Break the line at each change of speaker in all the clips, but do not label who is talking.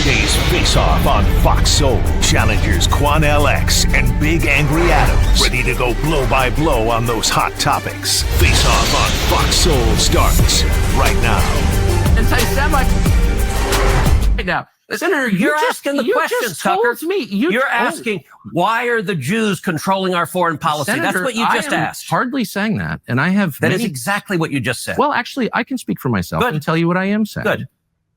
Today's face-off on Fox Soul. Challengers Quan LX and Big Angry Adams ready to go blow by blow on those hot topics. Face-off on Fox Soul starts right now.
Anti-Semite. Right now. Senator, you're asking the questions, Tucker. You're asking, why are the Jews controlling our foreign policy?
Senator,
that's what you just asked.
Hardly saying that. And I have
That is exactly what you just said.
Well, actually, I can speak for myself and tell you what I am saying.
Good.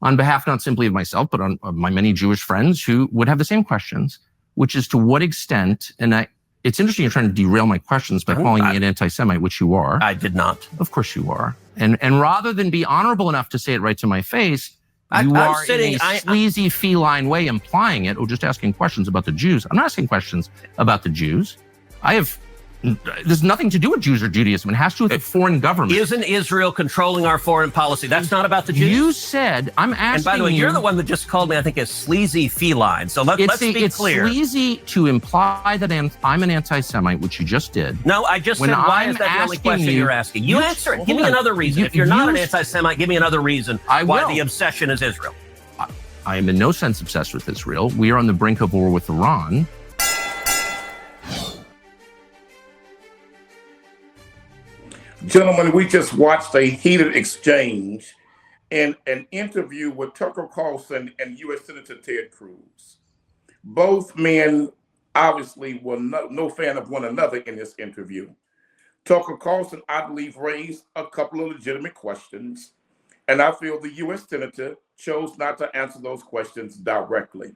On behalf not simply of myself, but on my many Jewish friends who would have the same questions, which is to what extent, and it's interesting you're trying to derail my questions by calling me an anti-Semite, which you are.
I did not.
Of course you are. And rather than be honorable enough to say it right to my face, you are in a sleazy feline way implying it or just asking questions about the Jews. I'm not asking questions about the Jews. There's nothing to do with Jews or Judaism. It has to do with the foreign government.
Isn't Israel controlling our foreign policy? That's not about the Jews.
You said, I'm asking you.
And by the way, you're the one that just called me, I think, a sleazy feline. So let's be clear.
It's sleazy to imply that I'm an anti-Semite, which you just did.
No, I just said, why is that the only question you're asking? You answer it. Give me another reason. If you're not an anti-Semite, give me another reason why the obsession is Israel.
I am in no sense obsessed with Israel. We are on the brink of war with Iran.
Gentlemen, we just watched a heated exchange in an interview with Tucker Carlson and U.S. Senator Ted Cruz. Both men obviously were no fan of one another in this interview. Tucker Carlson, I believe, raised a couple of legitimate questions, and I feel the U.S. Senator chose not to answer those questions directly.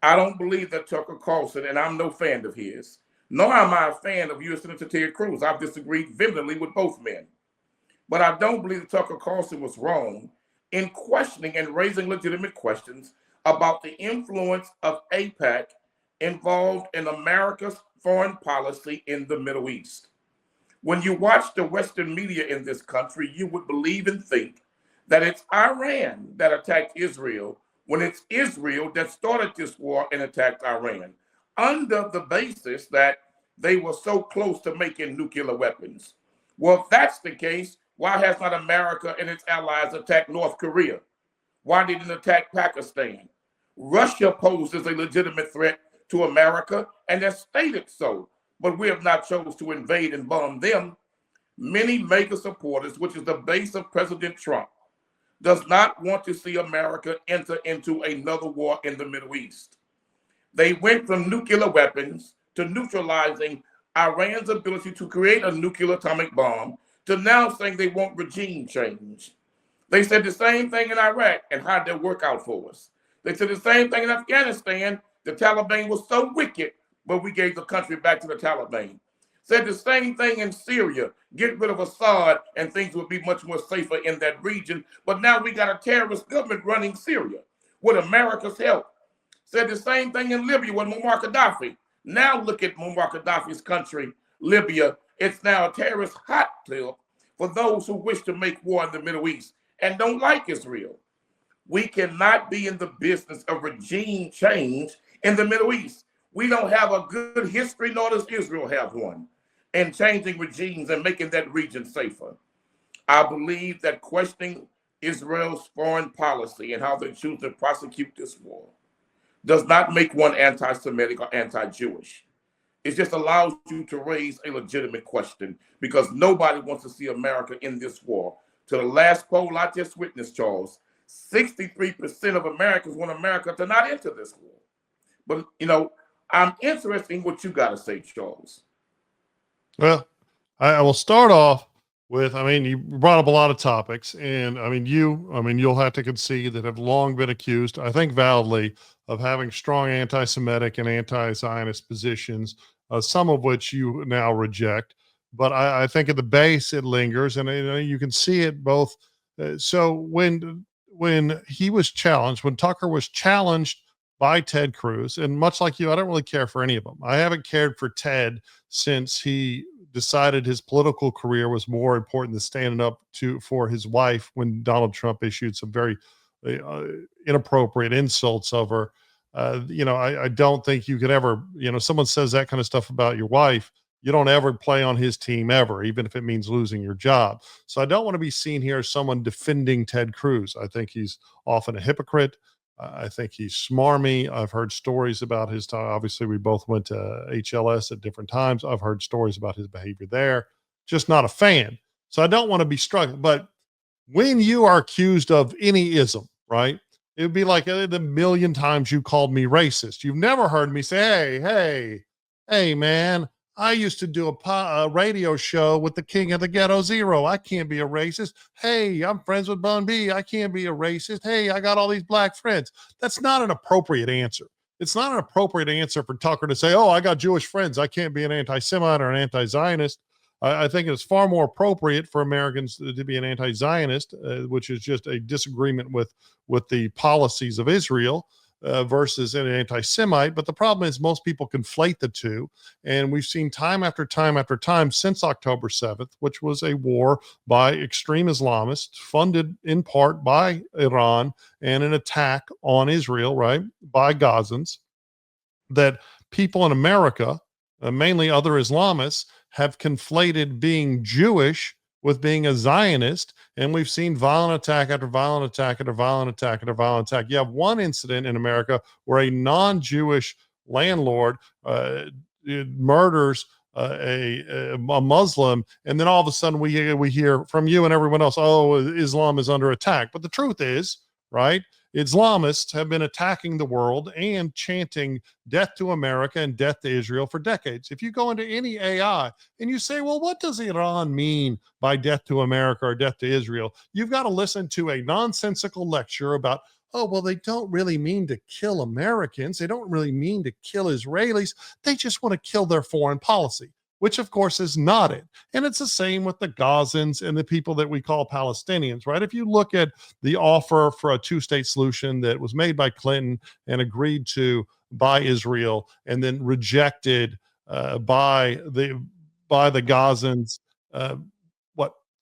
I don't believe that Tucker Carlson, and I'm no fan of his, nor am I a fan of U.S. Senator Ted Cruz. I've disagreed vehemently with both men. But I don't believe that Tucker Carlson was wrong in questioning and raising legitimate questions about the influence of AIPAC involved in America's foreign policy in the Middle East. When you watch the Western media in this country, you would believe and think that it's Iran that attacked Israel when it's Israel that started this war and attacked Iran, under the basis that they were so close to making nuclear weapons. Well, if that's the case, why has not America and its allies attacked North Korea? Why didn't it attack Pakistan? Russia poses a legitimate threat to America and has stated so, but we have not chosen to invade and bomb them. Many MAGA supporters, which is the base of President Trump, does not want to see America enter into another war in the Middle East. They went from nuclear weapons to neutralizing Iran's ability to create a nuclear atomic bomb to now saying they want regime change. They said the same thing in Iraq and how did that work out for us? They said the same thing in Afghanistan. The Taliban was so wicked, but we gave the country back to the Taliban. Said the same thing in Syria. Get rid of Assad and things would be much more safer in that region. But now we got a terrorist government running Syria with America's help. Said the same thing in Libya with Muammar Gaddafi. Now look at Muammar Gaddafi's country, Libya. It's now a terrorist hotbed for those who wish to make war in the Middle East and don't like Israel. We cannot be in the business of regime change in the Middle East. We don't have a good history, nor does Israel have one, in changing regimes and making that region safer. I believe that questioning Israel's foreign policy and how they choose to prosecute this war does not make one anti-Semitic or anti-Jewish. It just allows you to raise a legitimate question because nobody wants to see America in this war. To the last poll I just witnessed, Charles, 63% of Americans want America to not enter this war. But, I'm interested in what you got to say, Charles.
Well, I will start off with, you brought up a lot of topics, and you'll have to concede that have long been accused, I think validly, of having strong anti-Semitic and anti-Zionist positions, some of which you now reject. But I think at the base it lingers, and you can see it both. So when he was challenged, when Tucker was challenged by Ted Cruz, and much like you, I don't really care for any of them. I haven't cared for Ted since he decided his political career was more important than standing up for his wife when Donald Trump issued some very inappropriate insults of her. I don't think you could ever, someone says that kind of stuff about your wife, you don't ever play on his team ever, even if it means losing your job. So I don't want to be seen here as someone defending Ted Cruz. I think he's often a hypocrite. I think he's smarmy. I've heard stories about his time. Obviously, we both went to HLS at different times. I've heard stories about his behavior there. Just not a fan. So I don't want to be struck. But when you are accused of any ism, right? It would be like the million times you called me racist. You've never heard me say, hey, man, I used to do a radio show with the king of the ghetto Zero. I can't be a racist. Hey, I'm friends with Bun B. I can't be a racist. Hey, I got all these black friends. That's not an appropriate answer. It's not an appropriate answer for Tucker to say, oh, I got Jewish friends. I can't be an anti-Semite or an anti-Zionist. I think it's far more appropriate for Americans to be an anti-Zionist, which is just a disagreement with the policies of Israel, versus an anti-Semite. But the problem is most people conflate the two. And we've seen time after time after time since October 7th, which was a war by extreme Islamists funded in part by Iran and an attack on Israel, right, by Gazans, that people in America, mainly other Islamists, have conflated being Jewish with being a Zionist, and we've seen violent attack after violent attack after violent attack after violent attack. You have one incident in America where a non-Jewish landlord murders a Muslim, and then all of a sudden we hear from you and everyone else, oh, Islam is under attack. But the truth is, right, Islamists have been attacking the world and chanting death to America and death to Israel for decades. If you go into any AI and you say, well, what does Iran mean by death to America or death to Israel? You've got to listen to a nonsensical lecture about, oh, well, they don't really mean to kill Americans. They don't really mean to kill Israelis. They just want to kill their foreign policy, which of course is not it. And it's the same with the Gazans and the people that we call Palestinians, right? If you look at the offer for a two-state solution that was made by Clinton and agreed to by Israel and then rejected by the Gazans,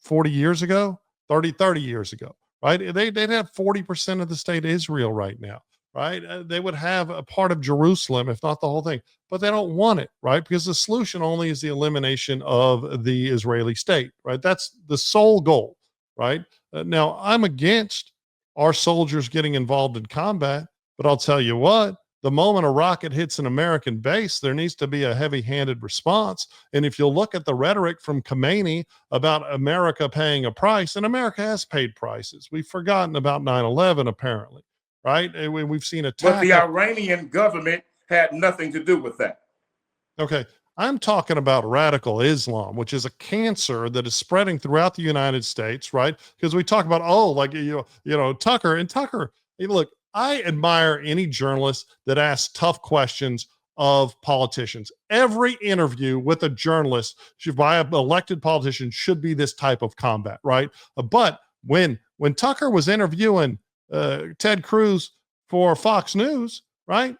40 years ago, 30 years ago, right? They'd have 40% of the state of Israel right now. Right? They would have a part of Jerusalem, if not the whole thing, but they don't want it, right? Because the solution only is the elimination of the Israeli state, right? That's the sole goal, right? Now, I'm against our soldiers getting involved in combat, but I'll tell you what, the moment a rocket hits an American base, there needs to be a heavy-handed response. And if you'll look at the rhetoric from Khomeini about America paying a price, and America has paid prices. We've forgotten about 9/11, apparently. Right? And we've seen attack.
But the Iranian government had nothing to do with that.
Okay. I'm talking about radical Islam, which is a cancer that is spreading throughout the United States, right? Because we talk about, Tucker, hey, look, I admire any journalist that asks tough questions of politicians. Every interview with a journalist by an elected politician should be this type of combat, right? But when Tucker was interviewing Ted Cruz for Fox News, right?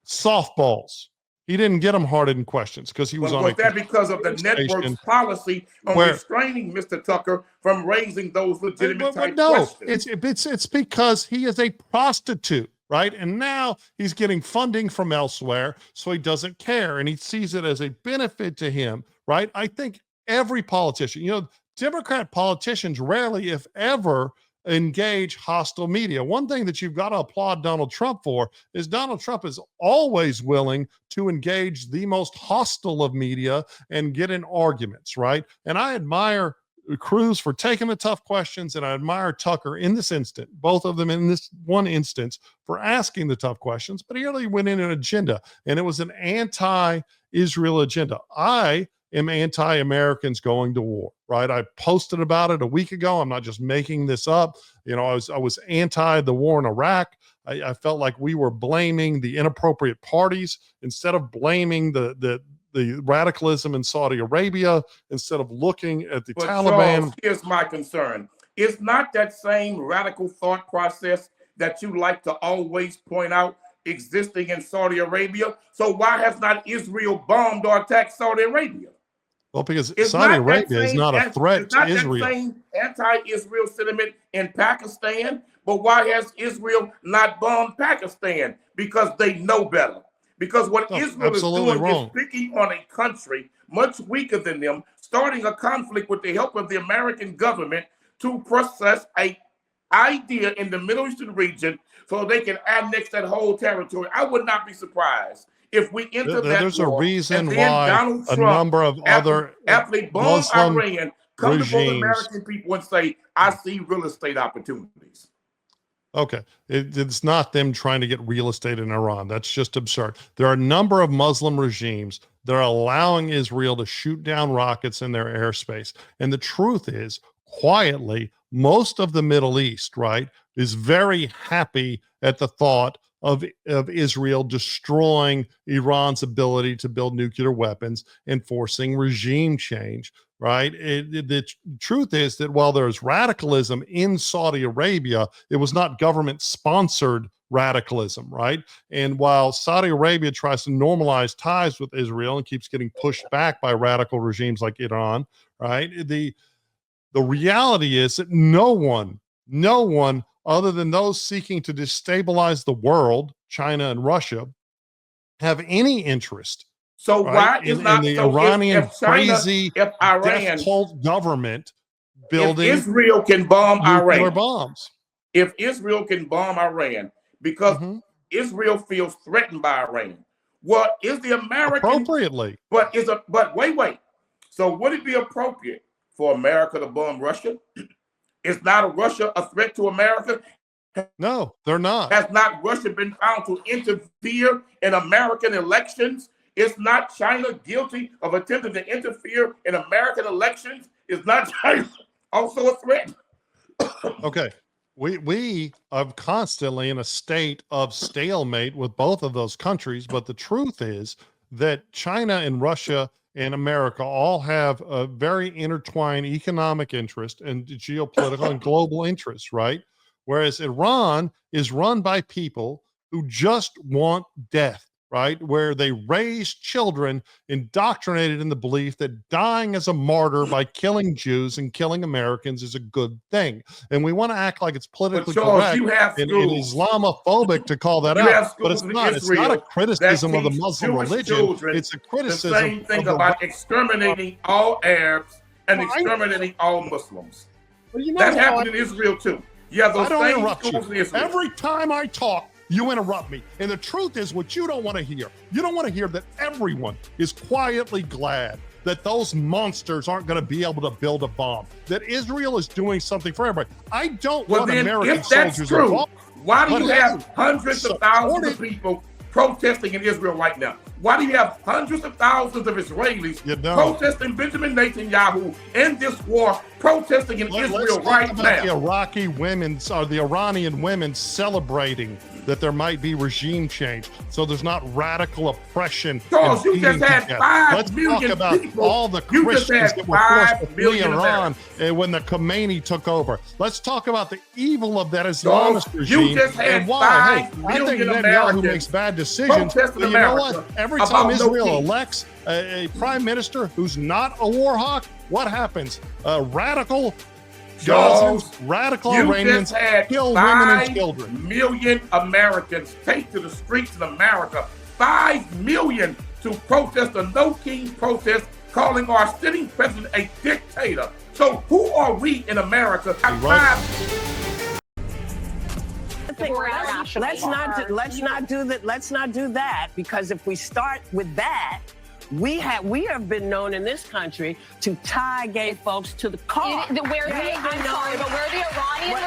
Softballs. He didn't get them hard-hitting questions because he was on.
Was that because of the network's policy on restraining Mr. Tucker from raising those legitimate questions?
It's because he is a prostitute, right? And now he's getting funding from elsewhere, so he doesn't care, and he sees it as a benefit to him, right? I think every politician, Democrat politicians rarely, if ever, engage hostile media. One thing that you've got to applaud Donald Trump for is Donald Trump is always willing to engage the most hostile of media and get in arguments, right? And I admire Cruz for taking the tough questions, and I admire Tucker in this instant, both of them in this one instance, for asking the tough questions, but he really went in an agenda, and it was an anti-Israel agenda. I am anti-Americans going to war, right? I posted about it a week ago. I'm not just making this up. I was anti the war in Iraq. I felt like we were blaming the inappropriate parties instead of blaming the radicalism in Saudi Arabia, instead of looking at the Taliban.
Charles, here's my concern. It's not that same radical thought process that you like to always point out existing in Saudi Arabia. So why has not Israel bombed or attacked Saudi Arabia?
Well, because Saudi Arabia is not a threat to Israel.
That same anti-Israel sentiment in Pakistan, but why has Israel not bombed Pakistan? Because they know better. Because what Israel is doing is picking on a country much weaker than them, starting a conflict with the help of the American government to process a idea in the Middle Eastern region so they can annex that whole territory. I would not be surprised if we enter that
there's
war,
a reason
and then
why
Donald
a
Trump,
number of other
after they bomb
Muslim
Iran, come to the
regimes.
American people and say, I see real estate opportunities.
Okay. It's not them trying to get real estate in Iran. That's just absurd. There are a number of Muslim regimes that are allowing Israel to shoot down rockets in their airspace. And the truth is, quietly, most of the Middle East, right, is very happy at the thought of Israel destroying Iran's ability to build nuclear weapons and forcing regime change, right? The truth is that while there's radicalism in Saudi Arabia, it was not government-sponsored radicalism, right? And while Saudi Arabia tries to normalize ties with Israel and keeps getting pushed back by radical regimes like Iran, right? The reality is that no one other than those seeking to destabilize the world, China and Russia, have any interest.
So why is
in
not
the
so
Iranian
if China,
crazy
if Iran,
death cult government building
if Israel can bomb
nuclear
Iran,
bombs?
If Israel can bomb Iran because Israel feels threatened by Iran, well, is the American
appropriately?
But wait. So would it be appropriate for America to bomb Russia? Is not Russia a threat to America?
No, they're not.
Has not Russia been found to interfere in American elections? Is not China guilty of attempting to interfere in American elections? Is not China also a threat?
Okay. We are constantly in a state of stalemate with both of those countries, but the truth is that China and Russia and America all have a very intertwined economic interest and geopolitical and global interests, right? Whereas Iran is run by people who just want death, right? Where they raise children indoctrinated in the belief that dying as a martyr by killing Jews and killing Americans is a good thing. And we want to act like it's politically correct and Islamophobic to call that out. But it's not. It's not a criticism of the Muslim religion. It's a criticism
the same thing about exterminating all Arabs and exterminating all Muslims.
Well,
that happened in Israel too. Yeah, those same schools in Israel.
Every time I talk, you interrupt me. And the truth is what you don't want to hear. You don't want to hear that everyone is quietly glad that those monsters aren't going to be able to build a bomb, that Israel is doing something for everybody. I don't want American soldiers involved.
Why do you have hundreds of thousands of people protesting in Israel right now? Why do you have hundreds of thousands of Israelis protesting Benjamin Netanyahu in this war, protesting in Israel right now?
The Iraqi women or the Iranian women celebrating that there might be regime change, so there's not radical oppression.
Charles, you just had 5 million
Let's talk about
people.
all the Christians that were forced to flee Iran when the Khomeini took over. Let's talk about the evil of that Islamist regime.
You just had
and why.
5
I think
million
Netanyahu makes bad decisions. But you know what? Every time Israel elects a prime minister who's not a war hawk, what happens? Radical Gazans, radical Iranians kill women and children.
5 million Americans take to the streets in America. 5 million to protest a no-king protest, calling our sitting president a dictator. So who are we in America?
Let's not do that, because if we start with that, we have been known in this country to tie gay folks to the car.
But where the Iranian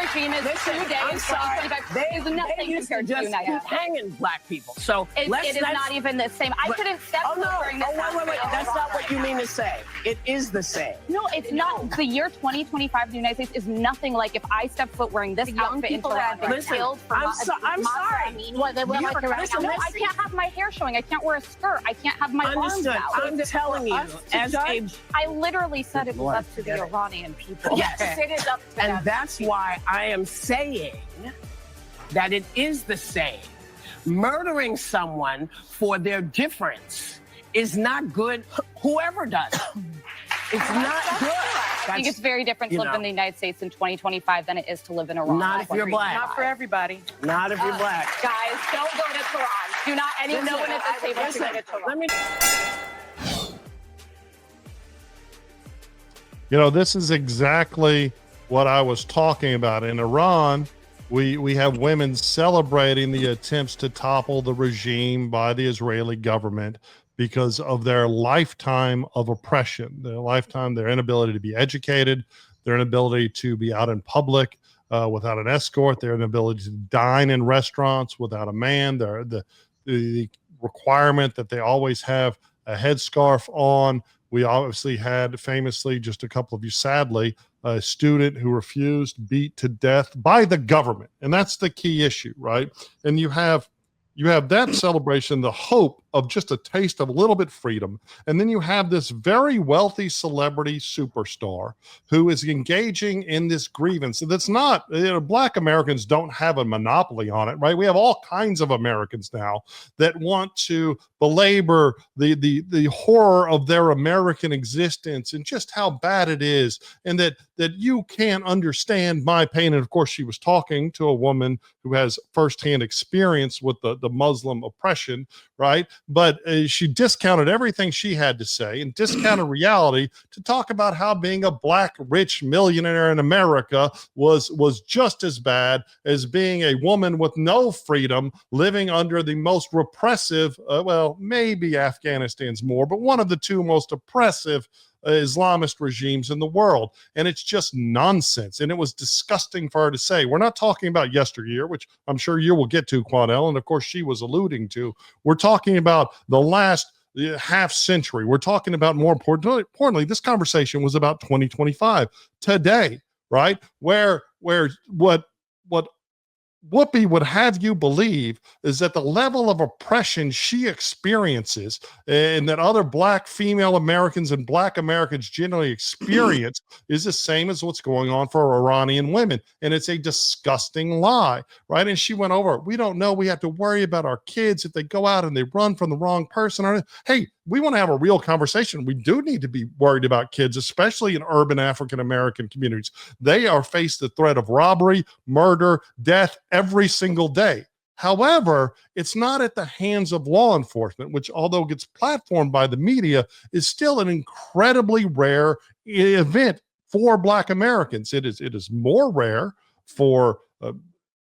regime is today in 2025 is nothing compared to the United States.
Hanging black people. So
it is not even the same. I could accept wearing this outfit.
Wait. That's not what you mean to say. It is the same.
No, it's not. The year 2025 in the United States is nothing like if I step foot wearing this outfit into killed for
I'm sorry.
I can't have my hair showing. I can't wear a skirt. I can't have my arms out.
I'm telling you,
I literally said it was up to the Iranian people.
Yes, it is up to them. And that's why I am saying that it is the same. Murdering someone for their difference is not good, whoever does it. It's not good.
I think it's very different to live in the United States in 2025 than it is to live in Iran.
Not if you're black.
Not for everybody.
Not if you're black.
Guys, don't go to Tehran. Do not anyone at this table to go to Tehran.
You know, this is exactly what I was talking about. In Iran, we have women celebrating the attempts to topple the regime by the Israeli government because of their lifetime of oppression, their inability to be educated, their inability to be out in public without an escort, their inability to dine in restaurants without a man, the requirement that they always have a headscarf on. We obviously had famously, just a couple of you sadly, a student who refused, beat to death by the government. And that's the key issue, right? And you have that celebration, the hope of just a taste of a little bit freedom. And then you have this very wealthy celebrity superstar who is engaging in this grievance. That's not, Black Americans don't have a monopoly on it, right? We have all kinds of Americans now that want to belabor the horror of their American existence and just how bad it is, and that you can't understand my pain. And of course, she was talking to a woman who has firsthand experience with the Muslim oppression, right? But she discounted everything she had to say and discounted reality to talk about how being a Black rich millionaire in America was just as bad as being a woman with no freedom living under the most repressive, well, maybe Afghanistan's more, but one of the two most oppressive Islamist regimes in the world. And it's just nonsense. And it was disgusting for her to say. We're not talking about yesteryear, which I'm sure you will get to, Quanell, and of course she was alluding to. We're talking about the last half century. We're talking about, more importantly, this conversation was about 2025 today, right? Where what Whoopi would have you believe is that the level of oppression she experiences and that other Black female Americans and Black Americans generally experience is the same as what's going on for Iranian women. And it's a disgusting lie, right? And she went over, we don't know. We have to worry about our kids if they go out and they run from the wrong person. Hey, we want to have a real conversation. We do need to be worried about kids, especially in urban African-American communities. They are faced the threat of robbery, murder, death every single day. However, it's not at the hands of law enforcement, which, although gets platformed by the media, is still an incredibly rare event for Black Americans. It is more rare for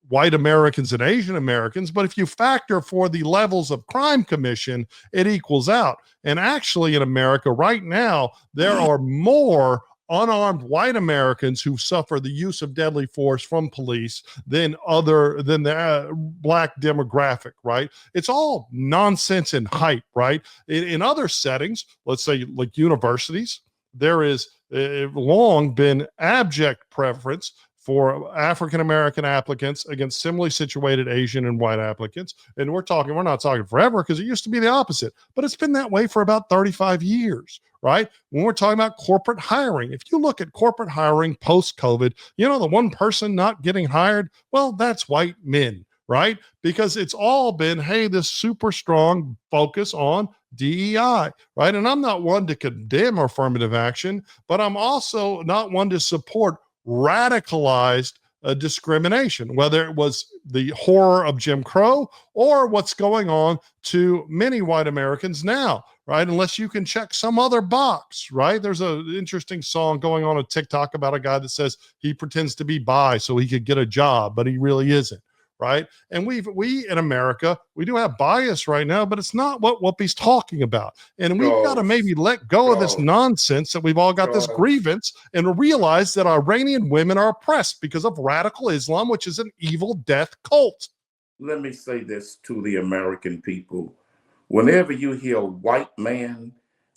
white Americans and Asian Americans, but if you factor for the levels of crime commission, it equals out. And actually in America right now, there are more unarmed white Americans who suffer the use of deadly force from police than the Black demographic, right? It's all nonsense and hype, right? In other settings, let's say like universities, there is long been abject preference for African-American applicants against similarly situated Asian and white applicants. And we're not talking forever, because it used to be the opposite, but it's been that way for about 35 years, right? When we're talking about corporate hiring, if you look at corporate hiring post-COVID, the one person not getting hired, well, that's white men, right? Because it's all been, hey, this super strong focus on DEI, right? And I'm not one to condemn affirmative action, but I'm also not one to support radicalized discrimination, whether it was the horror of Jim Crow or what's going on to many white Americans now, right? Unless you can check some other box, right? There's an interesting song going on TikTok about a guy that says he pretends to be bi so he could get a job, but he really isn't, right? And we in America, we do have bias right now, but it's not what Whoopi's talking about. And we've got to maybe let go of this nonsense that we've all got this grievance and realize that Iranian women are oppressed because of radical Islam, which is an evil death cult.
Let me say this to the American people. Whenever you hear a white man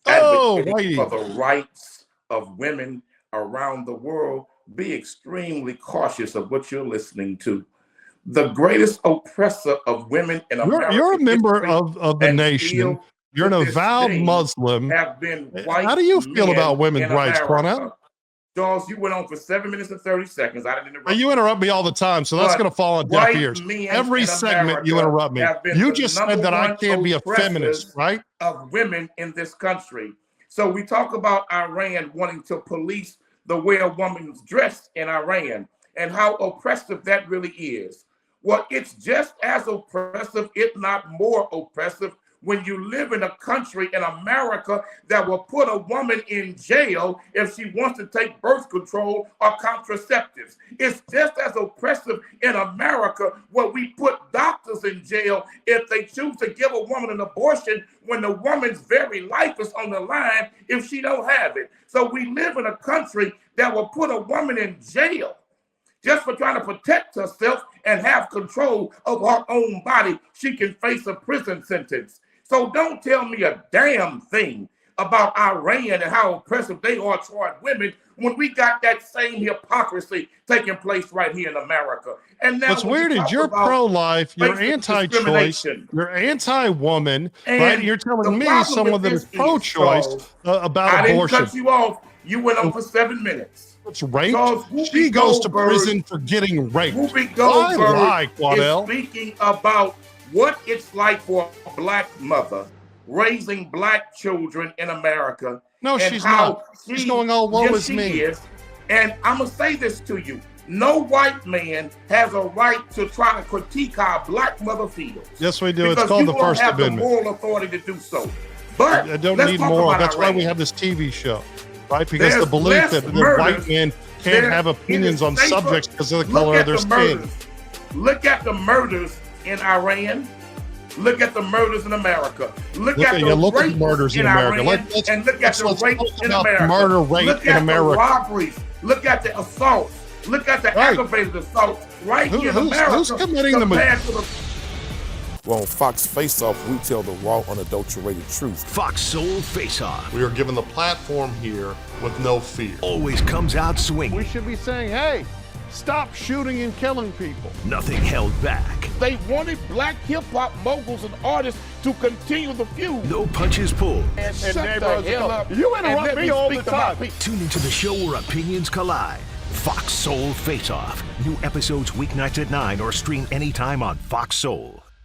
advocating for the rights of women around the world, be extremely cautious of what you're listening to. The greatest oppressor of women in America.
You're a member of the nation. You're an avowed Muslim.
Have been white.
How do you feel about women's rights, Quanell?
Charles, you went on for 7 minutes and 30 seconds. I didn't interrupt.
You interrupt me all the time, so that's going to fall on deaf ears. Every segment you interrupt me. You just said that I can't be a feminist, right?
Of women in this country. So we talk about Iran wanting to police the way a woman's dressed in Iran and how oppressive that really is. Well, it's just as oppressive, if not more oppressive, when you live in a country in America that will put a woman in jail if she wants to take birth control or contraceptives. It's just as oppressive in America where we put doctors in jail if they choose to give a woman an abortion when the woman's very life is on the line if she don't have it. So we live in a country that will put a woman in jail just for trying to protect herself and have control of her own body. She can face a prison sentence. So don't tell me a damn thing about Iran and how oppressive they are toward women when we got that same hypocrisy taking place right here in America. And now
what's weird is you're pro-life, you're anti-choice, you're anti-woman, right? You're telling me someone that is pro-choice about abortion.
I didn't cut you off. You went on for 7 minutes.
It's rape. She goes to prison for getting raped.
Whoopi Goldberg is speaking about what it's like for a black mother raising black children in America.
No, she's not. She's going all low as me.
Is. And I'm going to say this to you. No white man has a right to try to critique how a black mother feels.
Yes, we do. It's called the First Amendment.
You don't have the moral authority to do so. But
I don't need moral. That's why we have this TV show, right? Because the belief that white men can't have opinions on subjects because of the color of their skin.
Look at the murders in Iran. Look at the murders in America. Look at the murders in America. And look at the rapes in America.
Murder, rape
look
in
at
America.
The robberies. Look at the assaults. Look at the aggravated assaults here in America.
Who's committing them?
Well, on Fox Face Off, we tell the raw, unadulterated truth.
Fox Soul Face Off.
We are given the platform here with no fear.
Always comes out swinging.
We should be saying, hey, stop shooting and killing people.
Nothing held back.
They wanted black hip-hop moguls and artists to continue the feud.
No punches pulled.
And shut the hell up.
You interrupt me all the time.
Tune into the show where opinions collide. Fox Soul Face Off. New episodes weeknights at 9 or stream anytime on Fox Soul.